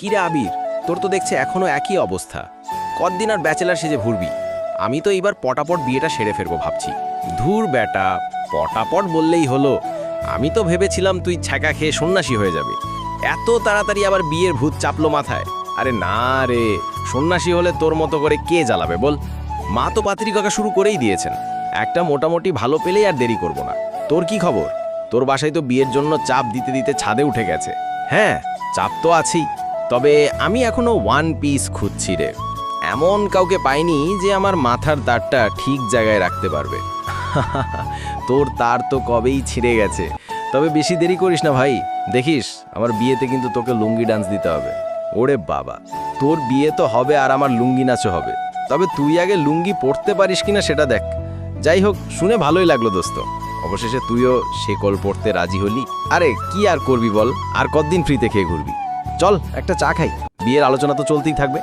কিরে আবির, তোর তো দেখছে এখনো একই অবস্থা। কতদিন আর ব্যাচেলার সেজে ঘুরবি? আমি তো এইবার পটাপট বিয়েটা সেরে ফেলবো ভাবছি। ধুর বেটা, পটাপট বললেই হলো। আমি তো ভেবেছিলাম তুই ছ্যাঁকা খেয়ে সন্ন্যাসী হয়ে যাবে। এত তাড়াতাড়ি আবার বিয়ের ভূত চাপলো মাথায়। আরে না রে, সন্ন্যাসী হলে তোর মতো করে কে জ্বালাবে বল? মা তো পাত্রী কাকা শুরু করেই দিয়েছেন। একটা মোটামুটি ভালো পেলেই আর দেরি করব না। তোর কি খবর? তোর বাসায় তো বিয়ের জন্য চাপ দিতে দিতে ছাদে উঠে গেছে। হ্যাঁ, চাপ তো আছেই, তবে আমি এখনো ওয়ান পিস খুঁজছি রে। এমন কাউকে পাইনি যে আমার মাথার তারটা ঠিক জায়গায় রাখতে পারবে। তোর তার তো কবেই ছিঁড়ে গেছে। তবে বেশি দেরি করিস না ভাই, দেখিস আমার বিয়েতে কিন্তু তোকে লুঙ্গি ডান্স দিতে হবে। ওরে বাবা, তোর বিয়ে তো হবে আর আমার লুঙ্গি নাচও হবে। তবে তুই আগে লুঙ্গি পরতে পারিস কিনা সেটা দেখ। যাই হোক, শুনে ভালোই লাগলো দোস্ত। অবশেষে তুইও শেকল পড়তে রাজি হলি। আরে কি আর করবি বল, আর কতদিন ফ্রিতে খেয়ে ঘুরবি? চল একটা চা খাই, বিয়ের আলোচনা তো চলতেই থাকবে।